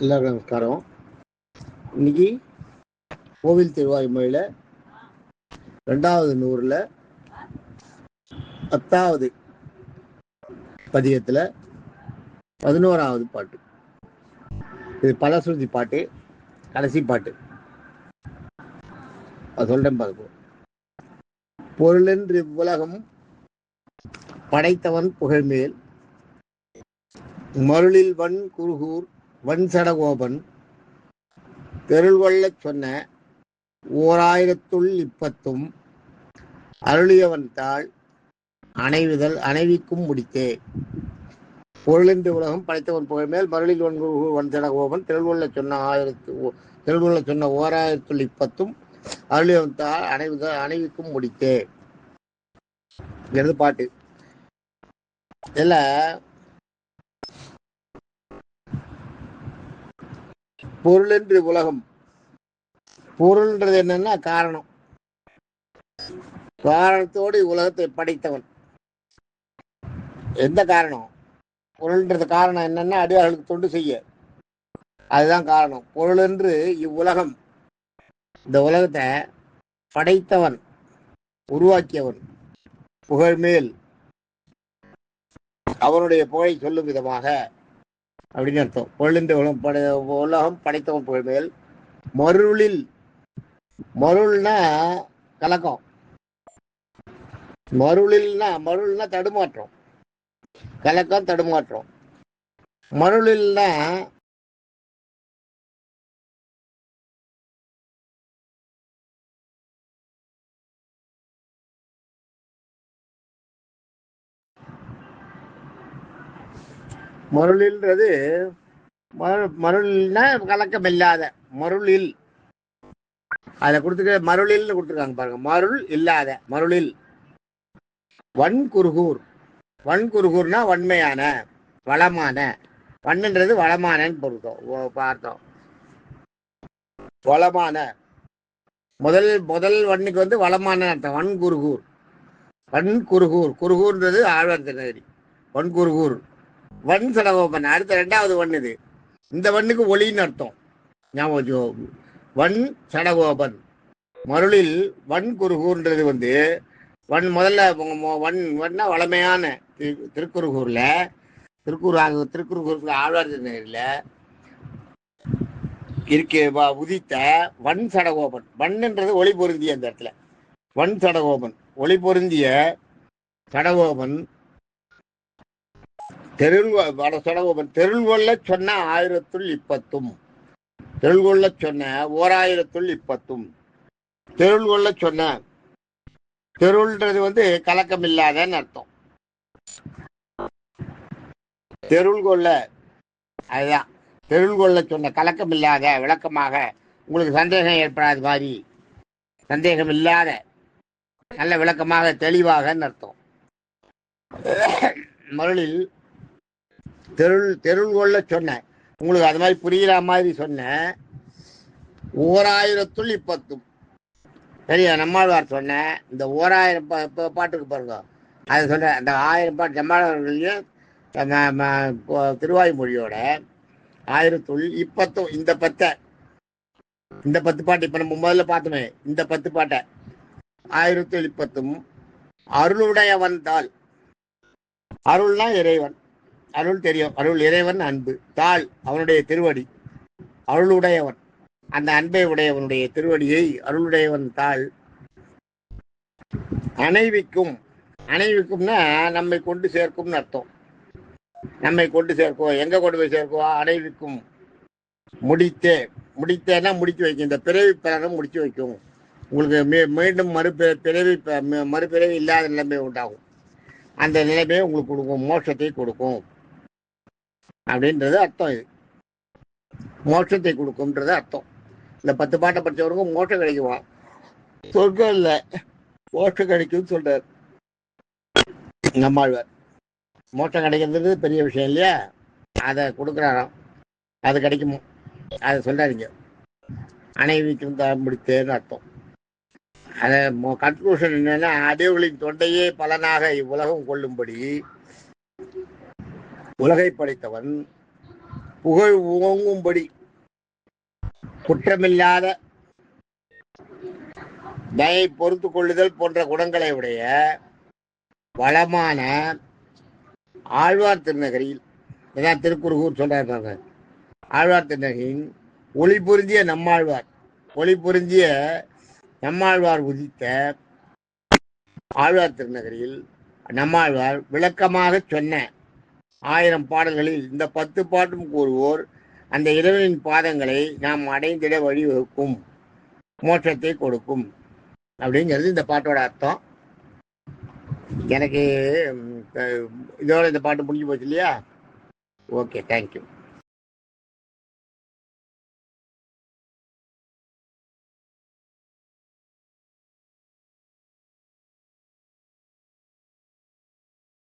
எல்லாருக்கும் நமஸ்காரம். இன்னைக்கு கோவில் திருவாய்மொழியில் 2வது நூறில் 10வது பதிகத்தில் 11வது பாட்டு. இது பலஸ்ருதி பாட்டு, கடைசி பாட்டு. அது சொல்றேன் பார்ப்போம். பொருளென்று உலகம் படைத்தவன் புகழ்மேல் மருளில் வன் குருகூர் வன் சடகோபன் தெருள் கொள்ளச் சொன்ன 1010 அருளியவன் தாள் அணைவுதல் அணைவிக்கும் முடித்தே. பொருளென்று உலகம் படைத்தவன் புகழ்மேல் மருளில் வன் குருகூர் வன் சடகோபன் தெருள் கொள்ளச் சொன்ன 1010 அருளியவன் தாள் அணைவுதல் அணைவிக்கும் முடித்தே. பாட்டு. இதுல பொருள் என்று உலகம், பொருள்ன்றது என்னன்னா காரணம். காரணத்தோடு உலகத்தை படைத்தவன். எந்த காரணம்? பொருள்ன்றது காரணம் என்னன்னா அடியார்களுக்கு தொண்டு செய்ய, அதுதான் காரணம். பொருள் என்று இவ்வுலகம், இந்த உலகத்தை படைத்தவன், உருவாக்கியவன், புகழ்மேல் அவனுடைய புகழை சொல்லும் விதமாக அப்படின்னு அர்த்தம். பொருளின்ற உலகம் படைத்தவன் புகழ்மேல் மருளில், மருள்னா கலக்கம், மருள்னா தடுமாற்றம், கலக்கம் தடுமாற்றம். மருளில்னா மருளில்ன்றது மருள்னா கலக்கம் இல்லாத, மருளில் அதை கொடுத்துக்க, மருளில் கொடுத்துருக்காங்க பாருங்க. மருள் இல்லாத, மருளில். வன் குருகூர், வன் குருகூர்னா வன்மையான, வளமான. வன்னுன்றது வளமானன்னு பார்த்தோம். வளமான, முதல் வன்னுக்கு வந்து வளமான அர்த்தம். வன் குருகூர், வன் குருகூர், குருகூர்ன்றது ஆழ்வார் திருநகரி. வன் குருகூர் வன் சடகோபன். அடுத்த 2வது வன் இது. இந்த வண்ணுக்கு ஒளின்னு அர்த்தம். ஞாபகம். வன் சடகோபன். மருளில் வன் குருகூர்ன்றது வந்து வன் முதல்ல வன்னா வளமையான திருக்குறுகூர்ல, திருக்குறுகூருக்கு ஆழ்வார் திருநகரில் இருக்க உதித்த வன் சடகோபன். வன்ன்றது ஒளி பொருந்திய, அந்த இடத்துல வன் சடகோபன், ஒளி பொருந்திய சடகோபன். சடகோபன் தெருள் கொள்ள சொன்ன 1010, தெருள் கொள்ள சொன்ன 1010. தெருள் கொள்ள சொன்ன, தெருள்ன்றது வந்து கலக்கம் இல்லாதன்னு அர்த்தம். தெருள் கொள்ள, அதுதான் தெருள் கொள்ள சொன்ன, கலக்கம் இல்லாத, விளக்கமாக, உங்களுக்கு சந்தேகம் ஏற்படாத மாதிரி, சந்தேகம் இல்லாத, நல்ல விளக்கமாக, தெளிவாகன்னு அர்த்தம். மருளில் தெருள் கொள்ள சொன்ன, உங்களுக்கு அது மாதிரி புரிகிற மாதிரி சொன்ன 1010. சரியா? நம்மாழ்வார் சொன்ன இந்த 1000 பாட்டுக்கு பாருங்க, அதை சொன்ன அந்த 1000 பாட்டு நம்மாழ்வார்களையும் திருவாய்மொழியோட 1010. இந்த 10 பாட்டு இப்ப நம்ம முதல்ல பார்த்தோமே, இந்த 10 பாட்டை 1010 அருளுடையவன் தாள். அருள்னா இறைவன், அருள் தெரியும், அருள் இறைவன், அன்பு, தாள் அவனுடைய திருவடி, அருளுடையவன், அந்த அன்பை உடையவனுடைய திருவடியை, அருளுடையவன் தாள் அணைவிக்கும். அணைவிக்கும்னா நம்மை கொண்டு சேர்க்கும்னு அர்த்தம். நம்மை கொண்டு சேர்க்கும். எங்க கொண்டு போய் சேர்க்குவா? அணைவிக்கும். முடித்தே, முடித்தேன்னா முடிச்சு வைக்கும். இந்த பிறவி பிறனும் முடிச்சு வைக்கும். உங்களுக்கு மீண்டும் மறுபிறவி இல்லாத நிலைமை உண்டாகும். அந்த நிலைமையை உங்களுக்கு கொடுக்கும், மோட்சத்தை கொடுக்கும் அப்படின்றது அர்த்தம். இது மோட்சத்தை கொடுக்கும்ன்றது அர்த்தம். இந்த 10 பாட்டை படிச்சவருக்கும் மோட்சம் கிடைக்குமா? சொர்க்கம் இல்ல, மோட்சம் கிடைக்கும் சொல்றார் நம்மாழ்வார். மோட்சம் கிடைக்கிறது பெரிய விஷயம் இல்லையா? அதை கொடுக்குறாராம், அது கிடைக்குமோ அதை சொல்றாருங்க. அணைவிக்கும் முடித்தேன்னு அர்த்தம். அதை கன்க்ளூஷன் என்னன்னா, அடியவர்களின் தொண்டையே பலனாக இவ்வுலகம் கொள்ளும்படி உலகை படைத்தவன், புகழ் ஓங்கும்படி குற்றமில்லாத தயை பொறுத்து கொள்ளுதல் போன்ற குணங்களை உடைய வளமான ஆழ்வார் திருநகரில், இதான் திருக்குறுகூர் சொல்றாங்க, ஆழ்வார் திருநகரின் ஒளி பொருந்திய நம்மாழ்வார் உதித்த ஆழ்வார் திருநகரில் நம்மாழ்வார் விளக்கமாக சொன்ன 1000 பாடல்களில் இந்த 10 பாட்டும் கூறுவோர் அந்த இறைவனின் பாதங்களை நாம் அடைந்திட வழிவகுக்கும், மோட்சத்தை கொடுக்கும் அப்படிங்கிறது இந்த பாட்டோட அர்த்தம். எனக்கு இதோட இந்த பாட்டு முடிஞ்சு போச்சு இல்லையா? Okay, thank you.